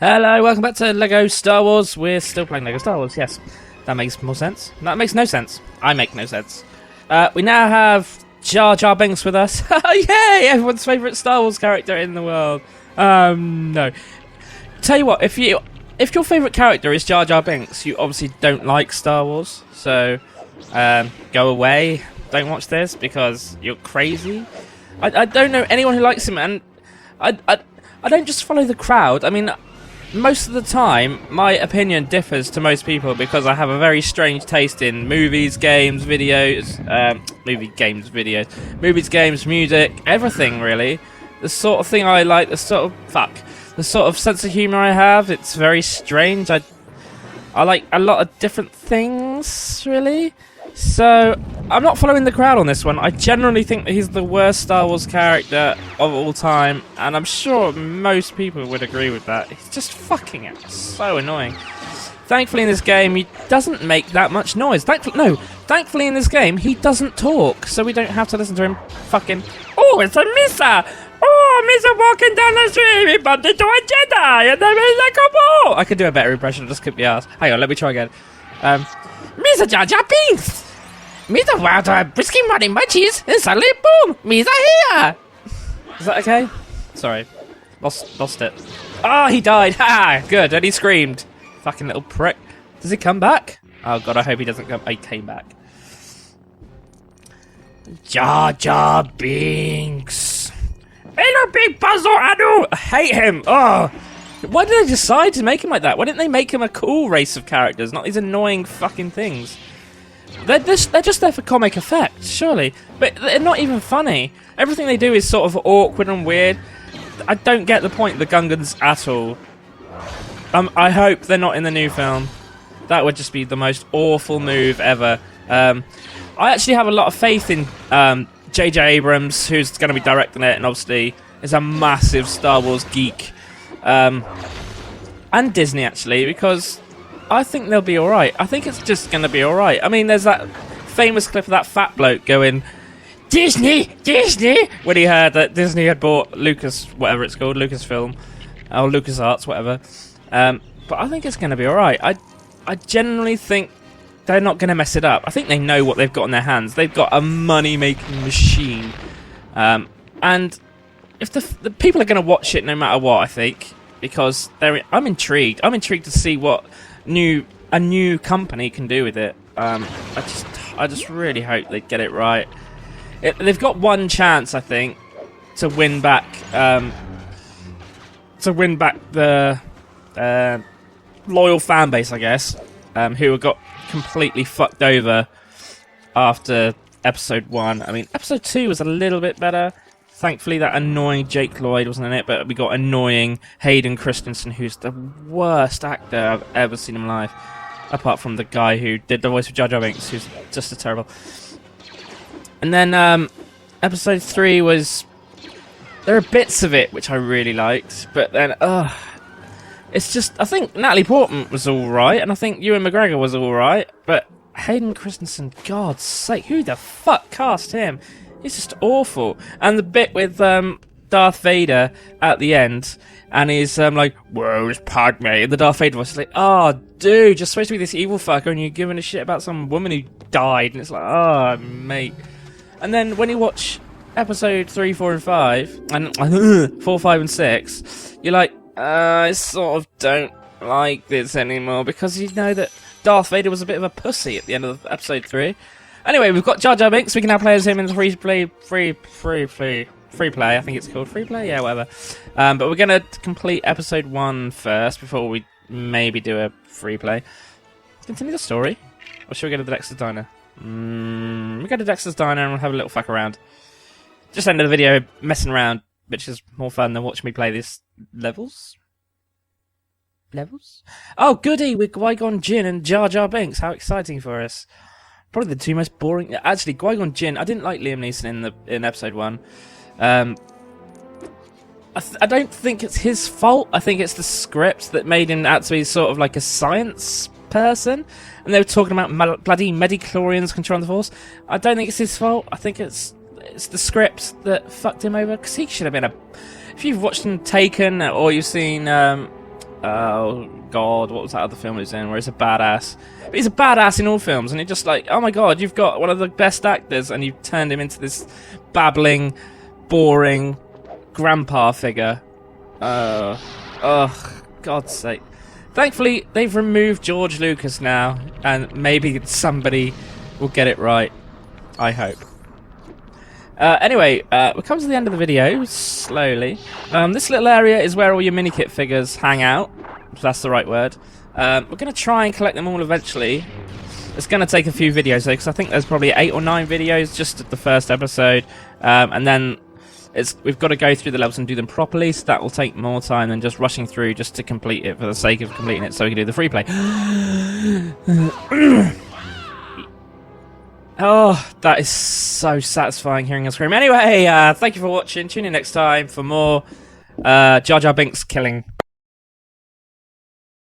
Hello, welcome back to LEGO Star Wars. We're still playing LEGO Star Wars, yes. That makes more sense. That makes no sense. I make no sense. We now have Jar Jar Binks with us. Yay! Everyone's favourite Star Wars character in the world. No. Tell you what, if your favourite character is Jar Jar Binks, you obviously don't like Star Wars. So, go away. Don't watch this because you're crazy. I don't know anyone who likes him, and I don't just follow the crowd. I mean, most of the time, my opinion differs to most people because I have a very strange taste in movies, games, videos, movies, games, music, everything really. The sort of thing I like, the sort of sense of humour I have, it's very strange. I like a lot of different things, really. So, I'm not following the crowd on this one. I generally think that he's the worst Star Wars character of all time, and I'm sure most people would agree with that. He's just fucking so annoying. Thankfully in this game, he doesn't make that much noise. Thankfully in this game, he doesn't talk, so we don't have to listen to him fucking... Oh, it's a Misa! Oh, Misa walking down the street, he bumped into a Jedi, and then he's like, oh! I could do a better impression, just kick the ass. Hang on, let me try again. Misa Jar Jar Binks! Misa wild brisky muddy munchies, and suddenly boom! Misa here! Is that okay? Sorry. Lost it. Ah, he died! Ha! Good, and he screamed. Fucking little prick. Does he come back? Oh god, I hope he doesn't come. He came back. Jar Jar Binks! Hello, big puzzle, Anu! I hate him! Oh! Why did they decide to make him like that? Why didn't they make him a cool race of characters, not these annoying fucking things? They're just there for comic effect, surely. But they're not even funny. Everything they do is sort of awkward and weird. I don't get the point of the Gungans at all. I hope they're not in the new film. That would just be the most awful move ever. I actually have a lot of faith in J.J. Abrams, who's going to be directing it, and obviously is a massive Star Wars geek. And Disney, actually, because I think they'll be alright. I think it's just going to be alright. I mean, there's that famous clip of that fat bloke going, Disney! Disney! When he heard that Disney had bought Lucas, whatever it's called, Lucasfilm, or LucasArts, whatever. But I think it's going to be alright. I genuinely think they're not going to mess it up. I think they know what they've got in their hands. They've got a money-making machine. And if the people are going to watch it no matter what, I think, because I'm intrigued. I'm intrigued to see what a new company can do with it. I just really hope they get it right. They've got one chance, I think, to win back the loyal fan base, I guess, who got completely fucked over after episode 1. I mean, episode 2 was a little bit better. Thankfully, that annoying Jake Lloyd wasn't in it, but we got annoying Hayden Christensen, who's the worst actor I've ever seen in my life, apart from the guy who did the voice of Jar Jar Binks, who's just terrible. And then episode 3 was... There are bits of it which I really liked, but then, it's just... I think Natalie Portman was alright, and I think Ewan McGregor was alright, but Hayden Christensen, God's sake, who the fuck cast him? It's just awful. And the bit with Darth Vader at the end, and he's like, where's Padme? And the Darth Vader voice is like, oh, dude, you're supposed to be this evil fucker, and you're giving a shit about some woman who died. And it's like, oh, mate. And then when you watch episode 3, 4, and 5, and 4, 5, and 6, you're like, I sort of don't like this anymore, because you know that Darth Vader was a bit of a pussy at the end of episode 3. Anyway, we've got Jar Jar Binks. We can now play as him in the free play. I think it's called free play. Yeah, whatever. But we're gonna complete episode 1 first before we maybe do a free play. Continue the story, or should we go to the Dexter's Diner? We go to Dexter's Diner and we'll have a little fuck around. Just end of the video messing around, which is more fun than watching me play these levels. Oh, goody! With Qui-Gon Jinn and Jar Jar Binks. How exciting for us! Probably the two most boring... Actually, Qui-Gon Jinn... I didn't like Liam Neeson in episode 1. I don't think it's his fault. I think it's the script that made him out to be sort of like a science person. And they were talking about bloody midi-chlorians controlling the Force. I don't think it's his fault. I think it's the script that fucked him over. Because he should have been a... If you've watched him Taken, or you've seen oh god, what was that other film he was in where he's a badass? But he's a badass in all films, and you're just like, oh my god, you've got one of the best actors, and you've turned him into this babbling, boring grandpa figure. Oh, God's sake. Thankfully, they've removed George Lucas now, and maybe somebody will get it right. I hope. Anyway, we're coming to the end of the video, slowly. This little area is where all your mini-kit figures hang out, if that's the right word. We're going to try and collect them all eventually. It's going to take a few videos, though, because I think there's probably 8 or 9 videos just at the first episode. And then we've got to go through the levels and do them properly, so that will take more time than just rushing through just to complete it for the sake of completing it so we can do the free play. Oh, that is so satisfying hearing her scream. Anyway, thank you for watching. Tune in next time for more Jar Jar Binks killing.